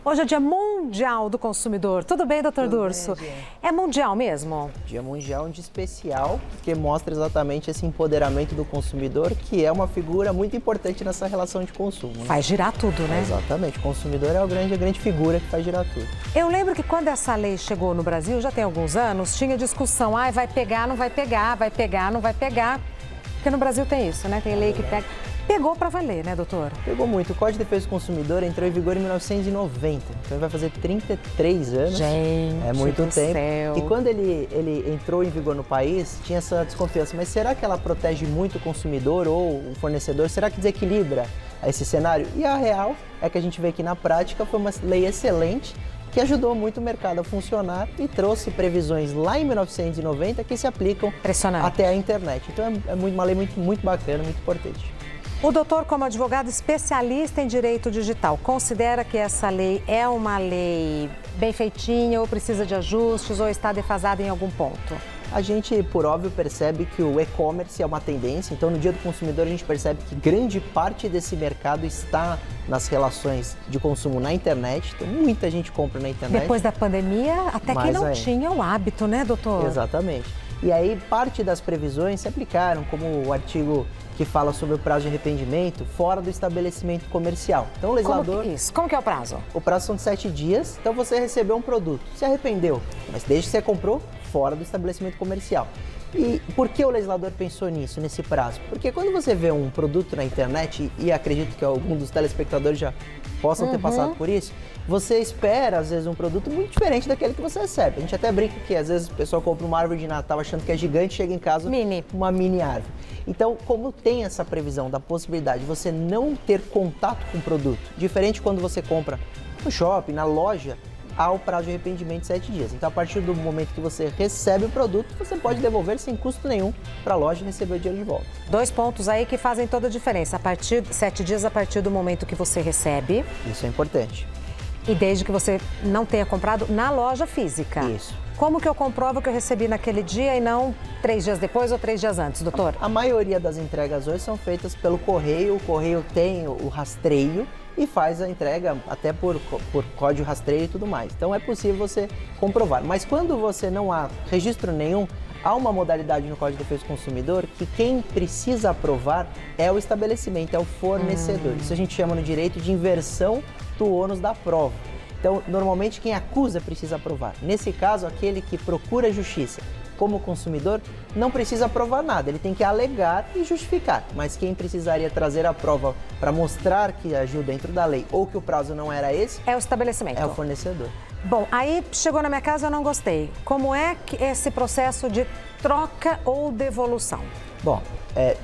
Hoje é Dia Mundial do Consumidor. Tudo bem, doutor Durso? É mundial mesmo? Dia Mundial, um dia especial, que mostra exatamente esse empoderamento do consumidor, que é uma figura muito importante nessa relação de consumo. Né? Faz girar tudo, né? Exatamente. O consumidor é a grande figura que faz girar tudo. Eu lembro que quando essa lei chegou no Brasil, já tem alguns anos, tinha discussão. Ah, vai pegar, não vai pegar, vai pegar, não vai pegar. Porque no Brasil tem isso, né? Tem lei que pega. Pegou para valer, né, doutor? Pegou muito. O Código de Defesa do Consumidor entrou em vigor em 1990. Então, vai fazer 33 anos. Gente, é muito tempo. Céu. E quando ele entrou em vigor no país, tinha essa desconfiança. Mas será que ela protege muito o consumidor ou o fornecedor? Será que desequilibra esse cenário? E a real é que a gente vê que, na prática, foi uma lei excelente que ajudou muito o mercado a funcionar e trouxe previsões lá em 1990 que se aplicam até a internet. Então, é uma lei muito bacana, muito importante. O doutor, como advogado especialista em direito digital, considera que essa lei é uma lei bem feitinha ou precisa de ajustes ou está defasada em algum ponto? A gente, por óbvio, percebe que o e-commerce é uma tendência. Então, no Dia do Consumidor, a gente percebe que grande parte desse mercado está nas relações de consumo na internet. Então, muita gente compra na internet. Depois da pandemia, até que não tinha o hábito, né, doutor? Exatamente. E aí, parte das previsões se aplicaram, como o artigo que fala sobre o prazo de arrependimento fora do estabelecimento comercial. Então, o legislador... Como que é o prazo? O prazo são de 7 dias, então você recebeu um produto, se arrependeu, mas desde que você comprou, fora do estabelecimento comercial. E por que o legislador pensou nisso, nesse prazo? Porque quando você vê um produto na internet, e acredito que algum dos telespectadores já possam ter passado por isso, você espera, às vezes, um produto muito diferente daquele que você recebe. A gente até brinca que, às vezes, o pessoal compra uma árvore de Natal achando que é gigante, chega em casa uma mini árvore. Então, como tem essa previsão da possibilidade de você não ter contato com o produto, diferente quando você compra no shopping, na loja, há o prazo de arrependimento de 7 dias. Então, a partir do momento que você recebe o produto, você pode devolver sem custo nenhum para a loja e receber o dinheiro de volta. 2 pontos aí que fazem toda a diferença. 7 dias a partir do momento que você recebe. Isso é importante. E desde que você não tenha comprado na loja física. Isso. Como que eu comprovo que eu recebi naquele dia e não 3 dias depois ou 3 dias antes, doutor? A maioria das entregas hoje são feitas pelo correio. O correio tem o rastreio e faz a entrega até por código rastreio e tudo mais. Então é possível você comprovar. Mas quando você não há registro nenhum, há uma modalidade no Código de Defesa do Consumidor que quem precisa aprovar é o estabelecimento, é o fornecedor. Isso a gente chama no direito de inversão do ônus da prova. Então, normalmente quem acusa precisa aprovar. Nesse caso, aquele que procura justiça como consumidor não precisa provar nada, ele tem que alegar e justificar. Mas quem precisaria trazer a prova para mostrar que agiu dentro da lei ou que o prazo não era esse... É o estabelecimento. É o fornecedor. Bom, aí chegou na minha casa e eu não gostei. Como é que esse processo de troca ou devolução? Bom,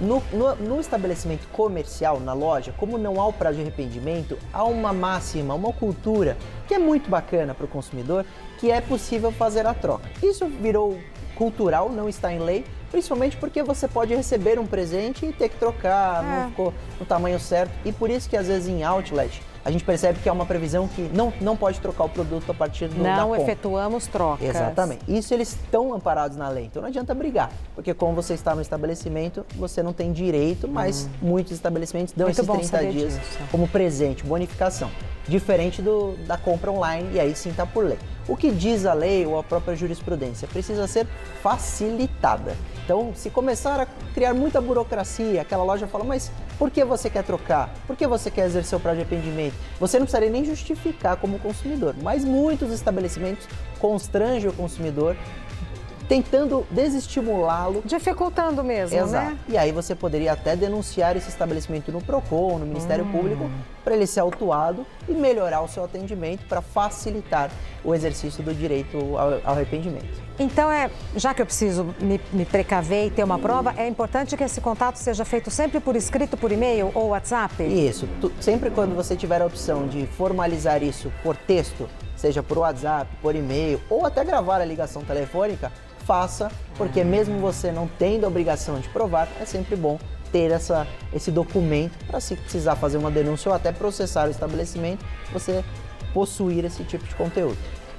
no estabelecimento comercial, na loja, como não há o prazo de arrependimento, há uma máxima, uma cultura que é muito bacana para o consumidor, que é possível fazer a troca. Isso virou cultural, não está em lei, principalmente porque você pode receber um presente e ter que trocar, não ficou no tamanho certo. E por isso que às vezes em outlet a gente percebe que há uma previsão que não pode trocar o produto a partir da compra. Não efetuamos trocas. Exatamente. Isso eles estão amparados na lei, então não adianta brigar, porque como você está no estabelecimento, você não tem direito, mas muitos estabelecimentos dão esses 30 dias como presente, bonificação. Diferente da compra online, e aí sim está por lei. O que diz a lei ou a própria jurisprudência? Precisa ser facilitada. Então, se começar a criar muita burocracia, aquela loja fala, mas por que você quer trocar? Por que você quer exercer o prazo de arrependimento? Você não precisaria nem justificar como consumidor, mas muitos estabelecimentos constrangem o consumidor, tentando desestimulá-lo. Dificultando mesmo, Exato. né? E aí você poderia até denunciar esse estabelecimento no PROCON, no Ministério Público, para ele ser autuado e melhorar o seu atendimento para facilitar o exercício do direito ao arrependimento. Então, já que eu preciso me precaver e ter uma prova, é importante que esse contato seja feito sempre por escrito, por e-mail ou WhatsApp? Isso. Sempre quando você tiver a opção de formalizar isso por texto, seja por WhatsApp, por e-mail ou até gravar a ligação telefônica, faça, porque mesmo você não tendo a obrigação de provar, é sempre bom ter esse documento para, se precisar fazer uma denúncia ou até processar o estabelecimento, você possuir esse tipo de conteúdo.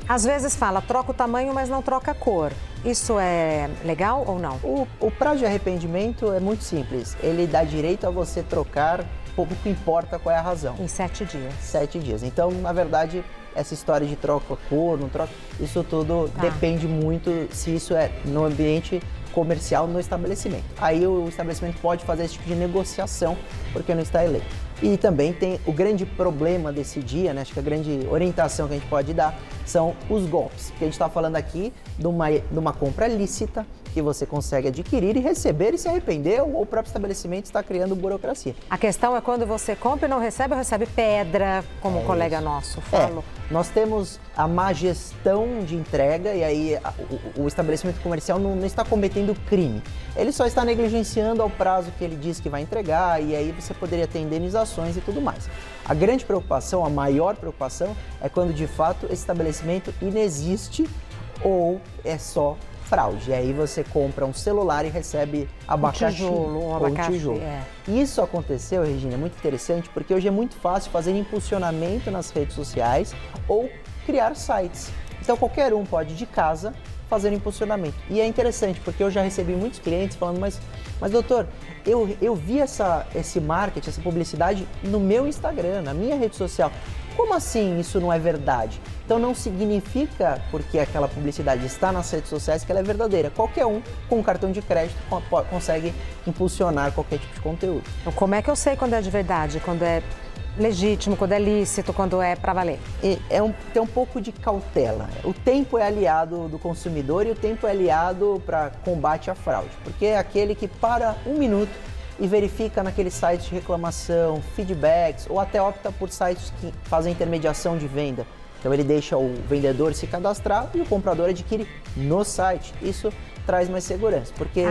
Às vezes fala, troca o tamanho, mas não troca a cor. Isso é legal ou não? O prazo de arrependimento é muito simples. Ele dá direito a você trocar pouco importa qual é a razão. Em 7 dias. 7 dias. Então, na verdade, essa história de troca cor, não troca, isso tudo depende muito se isso é no ambiente comercial, no estabelecimento. Aí o estabelecimento pode fazer esse tipo de negociação, porque não está eleito. E também tem o grande problema desse dia, né? Acho que a grande orientação que a gente pode dar são os golpes. Porque a gente está falando aqui de uma compra lícita, que você consegue adquirir e receber e se arrepender, ou o próprio estabelecimento está criando burocracia. A questão é quando você compra e não recebe, ou recebe pedra, como um colega nosso falou. Nós temos a má gestão de entrega e aí o estabelecimento comercial não está cometendo crime. Ele só está negligenciando ao prazo que ele diz que vai entregar e aí você poderia ter indenizações e tudo mais. A grande preocupação, a maior preocupação, é quando de fato esse estabelecimento inexiste ou é só fraude. E aí você compra um celular e recebe abacaxi. Um tijolo. Isso aconteceu, Regina, é muito interessante, porque hoje é muito fácil fazer impulsionamento nas redes sociais ou criar sites. Então qualquer um pode, de casa, fazer impulsionamento. E é interessante, porque eu já recebi muitos clientes falando, mas doutor, eu vi esse marketing, essa publicidade no meu Instagram, na minha rede social. Como assim isso não é verdade? Então não significa, porque aquela publicidade está nas redes sociais, que ela é verdadeira. Qualquer um com um cartão de crédito consegue impulsionar qualquer tipo de conteúdo. Então, como é que eu sei quando é de verdade, quando é legítimo, quando é lícito, quando é para valer? Tem um pouco de cautela. O tempo é aliado do consumidor e o tempo é aliado para combate à fraude. Porque é aquele que para um minuto e verifica naqueles sites de reclamação, feedbacks, ou até opta por sites que fazem intermediação de venda. Então ele deixa o vendedor se cadastrar e o comprador adquire no site. Isso traz mais segurança, porque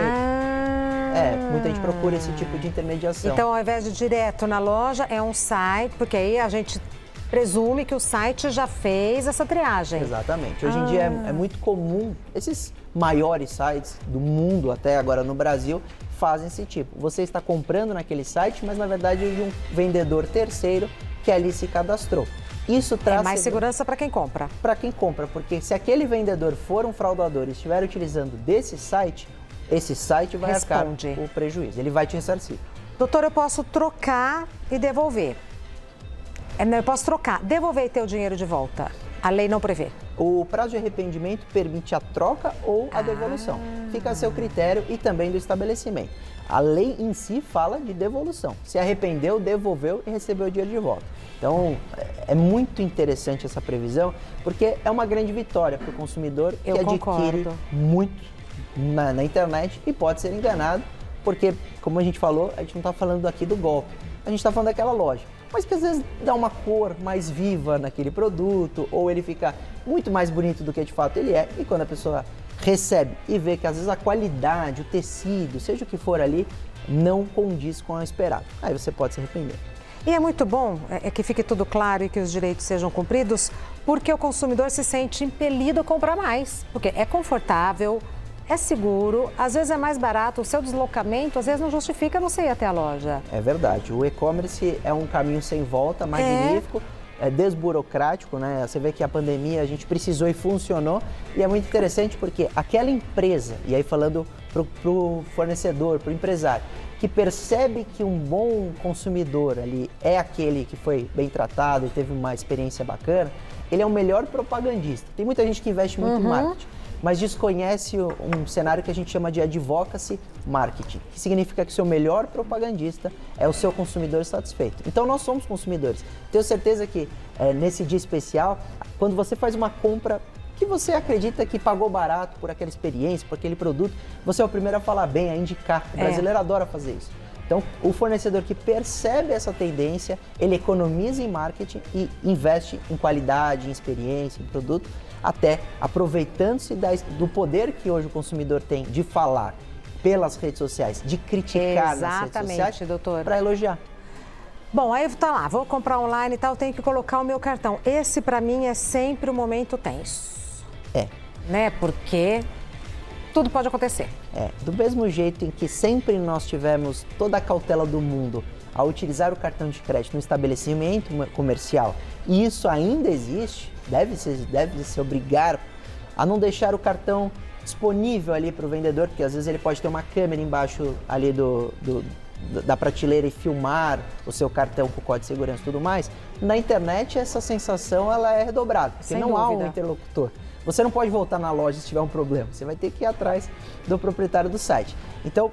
muita gente procura esse tipo de intermediação. Então, ao invés de direto na loja, é um site, porque aí a gente presume que o site já fez essa triagem. Exatamente. Hoje em dia é muito comum, esses maiores sites do mundo, até agora no Brasil, fazem esse tipo. Você está comprando naquele site, mas na verdade é de um vendedor terceiro que ali se cadastrou. Isso traz mais segurança para quem compra. Para quem compra, porque se aquele vendedor for um fraudador e estiver utilizando desse site, esse site vai arcar o prejuízo, ele vai te ressarcir. Doutor, eu posso trocar e devolver. Eu posso trocar, devolver e ter o dinheiro de volta. A lei não prevê. O prazo de arrependimento permite a troca ou a devolução. Fica a seu critério e também do estabelecimento. A lei em si fala de devolução. Se arrependeu, devolveu e recebeu o dinheiro de volta. Então, é muito interessante essa previsão, porque é uma grande vitória para o consumidor que adquire muito na internet e pode ser enganado, porque, como a gente falou, a gente não está falando aqui do golpe, a gente está falando daquela loja. Mas que às vezes dá uma cor mais viva naquele produto, ou ele fica muito mais bonito do que de fato ele é, e quando a pessoa recebe e vê que às vezes a qualidade, o tecido, seja o que for ali, não condiz com o esperado. Aí você pode se arrepender. E é muito bom que fique tudo claro e que os direitos sejam cumpridos, porque o consumidor se sente impelido a comprar mais, porque é confortável, é seguro, às vezes é mais barato, o seu deslocamento às vezes não justifica você ir até a loja. É verdade, o e-commerce é um caminho sem volta, magnífico, é desburocrático, né? Você vê que a pandemia a gente precisou e funcionou, e é muito interessante porque aquela empresa, e aí falando pro fornecedor, pro empresário, que percebe que um bom consumidor ali é aquele que foi bem tratado e teve uma experiência bacana, ele é o melhor propagandista. Tem muita gente que investe muito em marketing, mas desconhece um cenário que a gente chama de advocacy marketing, que significa que o seu melhor propagandista é o seu consumidor satisfeito. Então nós somos consumidores. Tenho certeza que nesse dia especial, quando você faz uma compra que você acredita que pagou barato por aquela experiência, por aquele produto, você é o primeiro a falar bem, a indicar. O brasileiro adora fazer isso. Então, o fornecedor que percebe essa tendência, ele economiza em marketing e investe em qualidade, em experiência, em produto, até aproveitando-se do poder que hoje o consumidor tem de falar pelas redes sociais, de criticar nas redes sociais, para elogiar. Bom, aí tá lá, vou comprar online e tal, tenho que colocar o meu cartão. Esse, para mim, é sempre o momento tenso. Né? Porque tudo pode acontecer. Do mesmo jeito em que sempre nós tivemos toda a cautela do mundo ao utilizar o cartão de crédito no estabelecimento comercial, e isso ainda existe, deve se obrigar a não deixar o cartão disponível ali para o vendedor, porque às vezes ele pode ter uma câmera embaixo ali da prateleira e filmar o seu cartão com o código de segurança e tudo mais, na internet essa sensação ela é redobrada, porque não há um interlocutor. Você não pode voltar na loja se tiver um problema, você vai ter que ir atrás do proprietário do site. Então,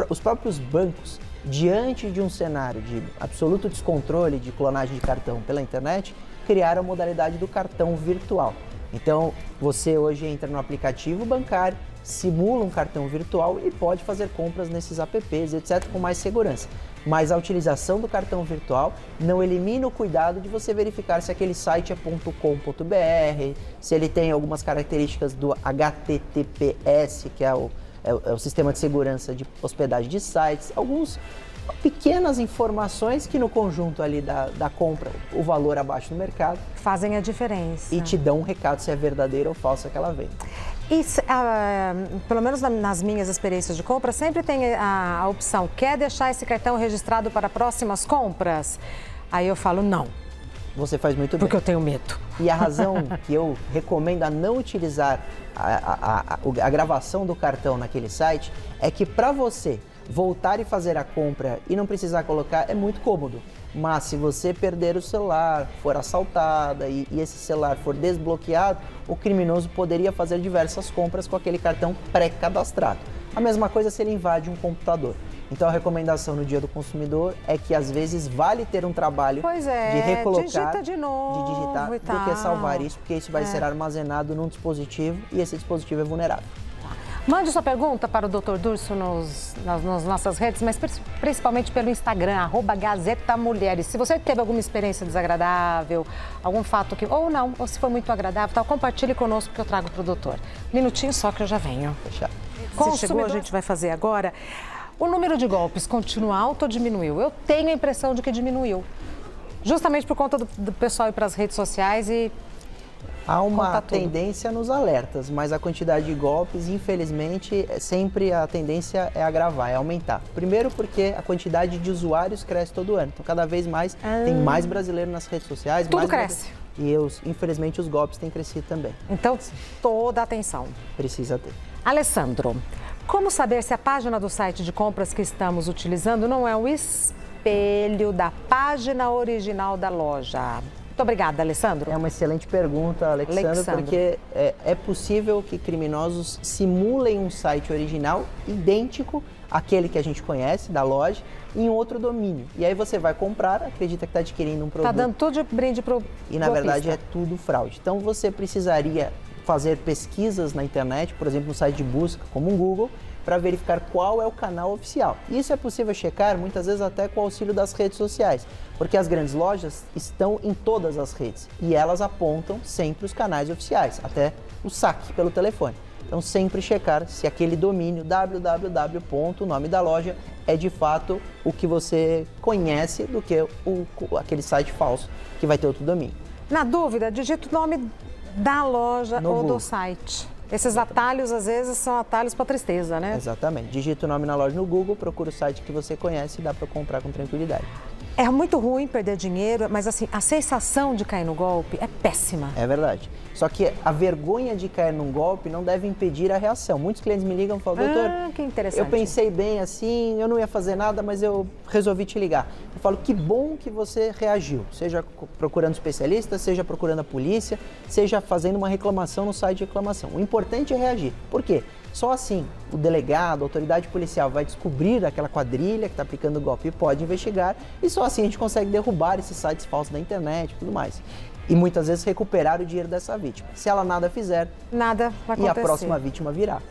os próprios bancos, diante de um cenário de absoluto descontrole de clonagem de cartão pela internet, criaram a modalidade do cartão virtual. Então, você hoje entra no aplicativo bancário, simula um cartão virtual e pode fazer compras nesses apps, etc., com mais segurança. Mas a utilização do cartão virtual não elimina o cuidado de você verificar se aquele site é .com.br, se ele tem algumas características do HTTPS, que é o sistema de segurança de hospedagem de sites, algumas pequenas informações que no conjunto ali da compra, o valor abaixo do mercado, fazem a diferença. E te dão um recado se é verdadeira ou falsa aquela venda. E, pelo menos nas minhas experiências de compra, sempre tem a opção, quer deixar esse cartão registrado para próximas compras? Aí eu falo, não. Você faz muito bem. Porque eu tenho medo. E a razão que eu recomendo a não utilizar a gravação do cartão naquele site é que para você voltar e fazer a compra e não precisar colocar é muito cômodo. Mas se você perder o celular, for assaltada e esse celular for desbloqueado, o criminoso poderia fazer diversas compras com aquele cartão pré-cadastrado. A mesma coisa se ele invade um computador. Então a recomendação no Dia do Consumidor é que às vezes vale ter um trabalho de recolocar, de digitar, do que salvar isso, porque isso vai ser armazenado num dispositivo e esse dispositivo é vulnerável. Mande sua pergunta para o Dr. Durso nas nossas redes, mas principalmente pelo Instagram, @GazetaMulheres. Se você teve alguma experiência desagradável, algum fato que... ou não, ou se foi muito agradável, compartilhe conosco que eu trago para o doutor. Minutinho só que eu já venho. Fechado. Se chegou, a gente vai fazer agora. O número de golpes continua alto ou diminuiu? Eu tenho a impressão de que diminuiu. Justamente por conta do pessoal ir para as redes sociais e... Há uma tendência nos alertas, mas a quantidade de golpes, infelizmente, sempre a tendência é agravar, é aumentar. Primeiro porque a quantidade de usuários cresce todo ano. Então, cada vez mais, tem mais brasileiro nas redes sociais. Tudo cresce. E, infelizmente, os golpes têm crescido também. Então, toda a atenção. Precisa ter. Alessandro, como saber se a página do site de compras que estamos utilizando não é o espelho da página original da loja? Muito obrigada, Alessandro. É uma excelente pergunta, Alexandre, porque é possível que criminosos simulem um site original idêntico àquele que a gente conhece, da loja, em outro domínio. E aí você vai comprar, acredita que está adquirindo um produto. Está dando tudo de brinde para o E na verdade é tudo fraude. Então você precisaria fazer pesquisas na internet, por exemplo, no site de busca, como um Google, para verificar qual é o canal oficial. Isso é possível checar, muitas vezes até com o auxílio das redes sociais, porque as grandes lojas estão em todas as redes e elas apontam sempre os canais oficiais, até o saque pelo telefone. Então sempre checar se aquele domínio www. O nome da loja é de fato o que você conhece do que aquele site falso que vai ter outro domínio. Na dúvida, digita o nome da loja ou Google. do site. Esses atalhos, às vezes, são atalhos para tristeza, né? Exatamente. Digita o nome na loja no Google, procura o site que você conhece e dá para comprar com tranquilidade. É muito ruim perder dinheiro, mas assim, a sensação de cair no golpe é péssima. É verdade. Só que a vergonha de cair num golpe não deve impedir a reação. Muitos clientes me ligam e falam, doutor, que interessante. Eu pensei bem assim, eu não ia fazer nada, mas eu resolvi te ligar. Eu falo, que bom que você reagiu, seja procurando especialista, seja procurando a polícia, seja fazendo uma reclamação no site de reclamação. O importante é reagir. Por quê? Só assim o delegado, a autoridade policial vai descobrir aquela quadrilha que está aplicando o golpe e pode investigar, e só assim a gente consegue derrubar esses sites falsos da internet e tudo mais. E muitas vezes recuperar o dinheiro dessa vítima. Se ela nada fizer, nada vai acontecer. E a próxima vítima virá.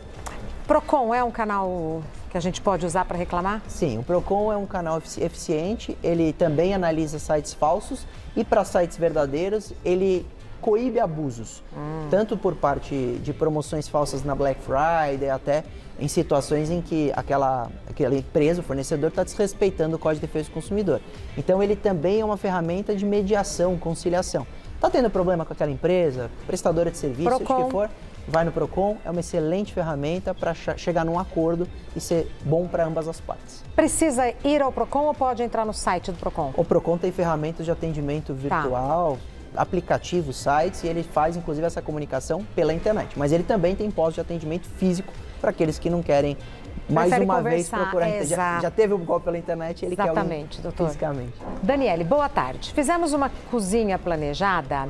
Procon é um canal que a gente pode usar para reclamar? Sim, o Procon é um canal eficiente, ele também analisa sites falsos e para sites verdadeiros ele coíbe abusos, tanto por parte de promoções falsas na Black Friday, até em situações em que aquela empresa, o fornecedor, está desrespeitando o Código de Defesa do Consumidor. Então ele também é uma ferramenta de mediação, conciliação. Está tendo problema com aquela empresa, prestadora de serviço, seja o que for, vai no Procon, é uma excelente ferramenta para chegar num acordo e ser bom para ambas as partes. Precisa ir ao Procon ou pode entrar no site do Procon? O Procon tem ferramentas de atendimento virtual, aplicativos, sites, e ele faz inclusive essa comunicação pela internet. Mas ele também tem postos de atendimento físico para aqueles que não querem mais Prefere uma vez conversar, procurar. Já teve um golpe pela internet, ele exatamente, quer doutor. fisicamente. Daniele, boa tarde. Fizemos uma cozinha planejada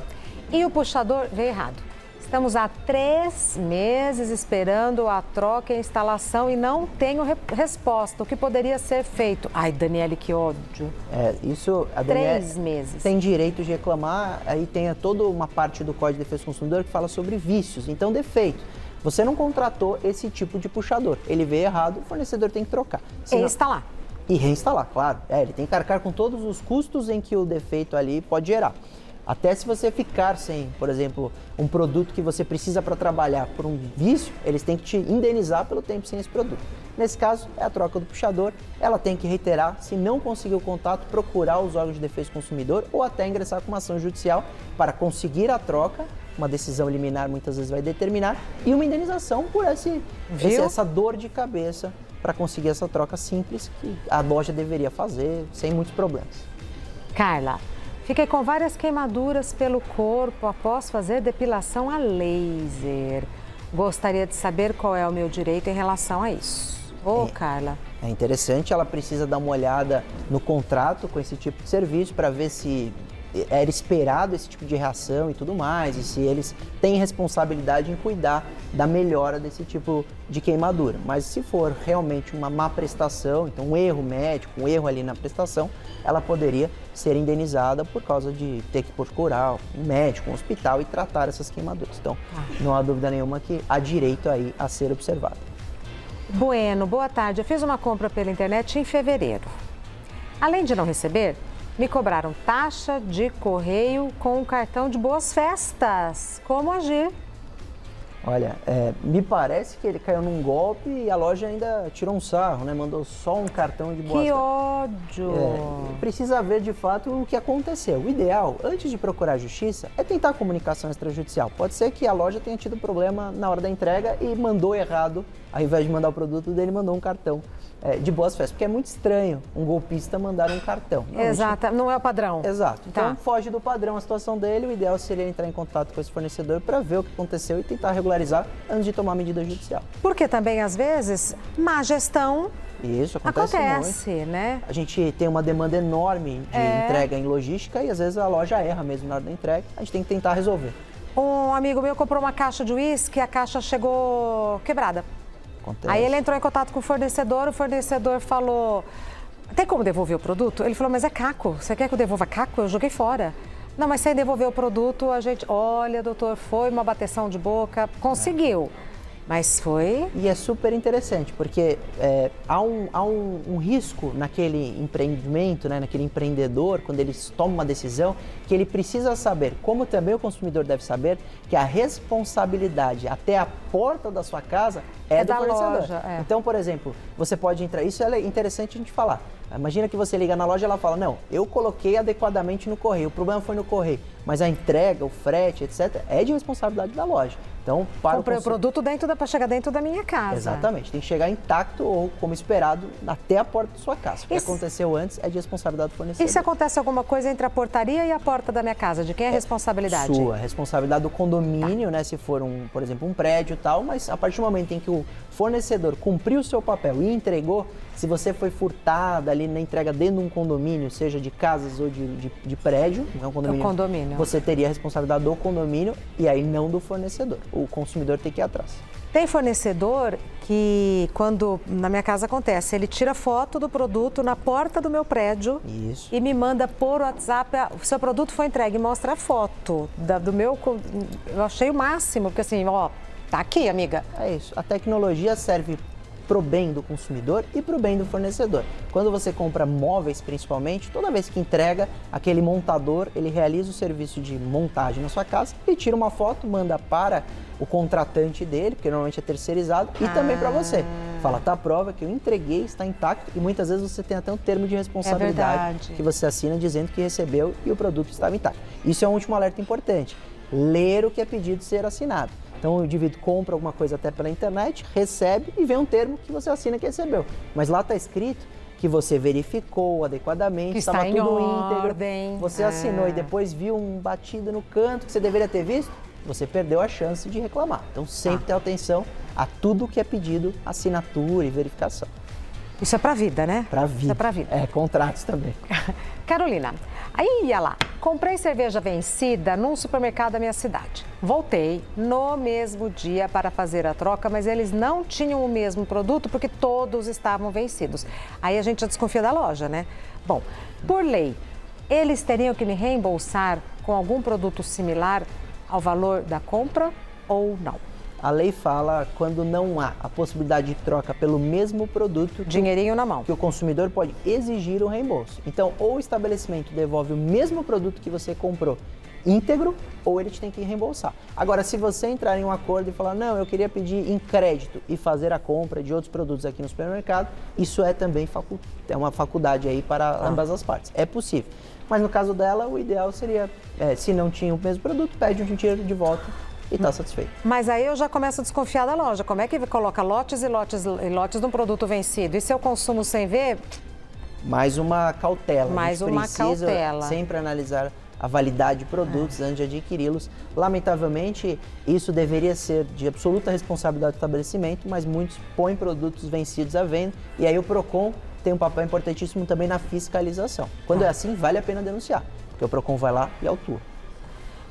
e o puxador veio errado. Estamos há 3 meses esperando a troca e a instalação e não tenho resposta. O que poderia ser feito? Ai, Daniele, que ódio. Isso, a Daniele 3 meses. tem direito de reclamar, aí tem toda uma parte do Código de Defesa do Consumidor que fala sobre vícios, então defeito. Você não contratou esse tipo de puxador, ele veio errado, o fornecedor tem que trocar. E instalar. E reinstalar, claro. Ele tem que arcar com todos os custos em que o defeito ali pode gerar. Até se você ficar sem, por exemplo, um produto que você precisa para trabalhar por um vício, eles têm que te indenizar pelo tempo sem esse produto. Nesse caso, é a troca do puxador, ela tem que reiterar, se não conseguir o contato, procurar os órgãos de defesa do consumidor ou até ingressar com uma ação judicial para conseguir a troca, uma decisão liminar muitas vezes vai determinar, e uma indenização por essa dor de cabeça para conseguir essa troca simples que a loja deveria fazer sem muitos problemas. Carla, fiquei com várias queimaduras pelo corpo após fazer depilação a laser. Gostaria de saber qual é o meu direito em relação a isso. Carla. É interessante, ela precisa dar uma olhada no contrato com esse tipo de serviço para ver se era esperado esse tipo de reação e tudo mais, e se eles têm responsabilidade em cuidar da melhora desse tipo de queimadura. Mas se for realmente uma má prestação, então um erro médico, um erro ali na prestação, ela poderia ser indenizada por causa de ter que procurar um médico, um hospital e tratar essas queimaduras. Então, não há dúvida nenhuma que há direito aí a ser observado. Bueno, boa tarde. Eu fiz uma compra pela internet em fevereiro. Além de não receber, me cobraram taxa de correio com um cartão de boas festas. Como agir? Olha, me parece que ele caiu num golpe e a loja ainda tirou um sarro, né? Mandou só um cartão de boas festas. Que ódio! Precisa ver de fato o que aconteceu. O ideal, antes de procurar a justiça, é tentar a comunicação extrajudicial. Pode ser que a loja tenha tido problema na hora da entrega e mandou errado, ao invés de mandar o produto dele, mandou um cartão de boas festas, porque é muito estranho um golpista mandar um cartão. Exato, não é o padrão. Exato. Então foge do padrão a situação dele, o ideal seria entrar em contato com esse fornecedor para ver o que aconteceu e tentar regularizar antes de tomar medida judicial. Porque também, às vezes, má gestão isso acontece muito. Né? A gente tem uma demanda enorme de entrega em logística e às vezes a loja erra mesmo na hora da entrega, a gente tem que tentar resolver. Um amigo meu comprou uma caixa de uísque e a caixa chegou quebrada. Acontece. Aí ele entrou em contato com o fornecedor falou, tem como devolver o produto? Ele falou, mas é caco, você quer que eu devolva caco? Eu joguei fora. Não, mas sem devolver o produto, a gente, olha, doutor, foi uma bateção de boca, conseguiu. Mas foi... E é super interessante, porque há um risco naquele empreendimento, né, naquele empreendedor, quando ele toma uma decisão, que ele precisa saber, como também o consumidor deve saber, que a responsabilidade até a porta da sua casa é do fornecedor. Loja, Então, por exemplo, você pode entrar... Isso é interessante a gente falar. Imagina que você liga na loja e ela fala, não, eu coloquei adequadamente no correio, o problema foi no correio, mas a entrega, o frete, etc., é de responsabilidade da loja. Então, comprei o produto para chegar dentro da minha casa. Exatamente, tem que chegar intacto ou como esperado até a porta da sua casa. O que aconteceu antes é de responsabilidade do fornecedor. E se acontece alguma coisa entre a portaria e a porta da minha casa, de quem é a responsabilidade? Sua, responsabilidade do condomínio, né, se for por exemplo, um prédio e tal, mas a partir do momento em que o fornecedor cumpriu o seu papel e entregou, se você foi furtada ali na entrega dentro de um condomínio, seja de casas ou de prédio, não é um condomínio, você teria a responsabilidade do condomínio e aí não do fornecedor. O consumidor tem que ir atrás. Tem fornecedor que, quando na minha casa acontece, ele tira foto do produto na porta do meu prédio e me manda por WhatsApp, o seu produto foi entregue, e mostra a foto do meu... Eu achei o máximo, porque assim, ó, tá aqui, amiga. É isso, a tecnologia serve pro bem do consumidor e pro bem do fornecedor. Quando você compra móveis, principalmente, toda vez que entrega, aquele montador, ele realiza o serviço de montagem na sua casa e tira uma foto, manda para o contratante dele, porque normalmente é terceirizado, e também para você. Fala, tá a prova que eu entreguei, está intacto, e muitas vezes você tem até um termo de responsabilidade que você assina dizendo que recebeu e o produto estava intacto. Isso é um último alerta importante. Ler o que é pedido ser assinado. Então o indivíduo compra alguma coisa até pela internet, recebe e vê um termo que você assina que recebeu. Mas lá está escrito que você verificou adequadamente, que estava tudo íntegro, ordem. você assinou e depois viu um batido no canto que você deveria ter visto, você perdeu a chance de reclamar. Então sempre ter atenção a tudo que é pedido, assinatura e verificação. Isso é pra vida, né? Pra vida. Isso é pra vida. É, contratos também. Carolina, aí ia lá, comprei cerveja vencida num supermercado da minha cidade. Voltei no mesmo dia para fazer a troca, mas eles não tinham o mesmo produto porque todos estavam vencidos. Aí a gente já desconfia da loja, né? Bom, por lei, eles teriam que me reembolsar com algum produto similar ao valor da compra ou não? A lei fala quando não há a possibilidade de troca pelo mesmo produto, Dinheirinho na mão, que o consumidor pode exigir o reembolso. Então, ou o estabelecimento devolve o mesmo produto que você comprou íntegro, ou ele te tem que reembolsar. Agora, se você entrar em um acordo e falar, não, eu queria pedir em crédito e fazer a compra de outros produtos aqui no supermercado, isso é também uma faculdade aí para ambas as partes. É possível. Mas no caso dela, o ideal seria, se não tinha o mesmo produto, pede um dinheiro de volta e está satisfeito. Mas aí eu já começo a desconfiar da loja. Como é que coloca lotes e lotes e lotes de um produto vencido? E se eu consumo sem ver? Mais uma cautela. Mais uma precisa cautela. sempre analisar a validade de produtos antes de adquiri-los. Lamentavelmente, isso deveria ser de absoluta responsabilidade do estabelecimento, mas muitos põem produtos vencidos à venda e aí o PROCON tem um papel importantíssimo também na fiscalização. Quando é assim, vale a pena denunciar, porque o PROCON vai lá e autua.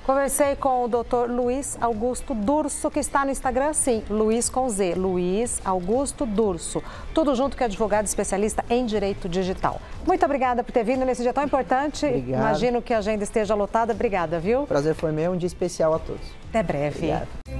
Conversei com o Dr. Luiz Augusto Durso, que está no Instagram, sim, Luiz com Z, Luiz Augusto Durso. Tudo junto, que é advogado especialista em direito digital. Muito obrigada por ter vindo nesse dia tão importante. Obrigado. Imagino que a agenda esteja lotada. Obrigada, viu? O prazer foi meu, um dia especial a todos. Até breve. Obrigado.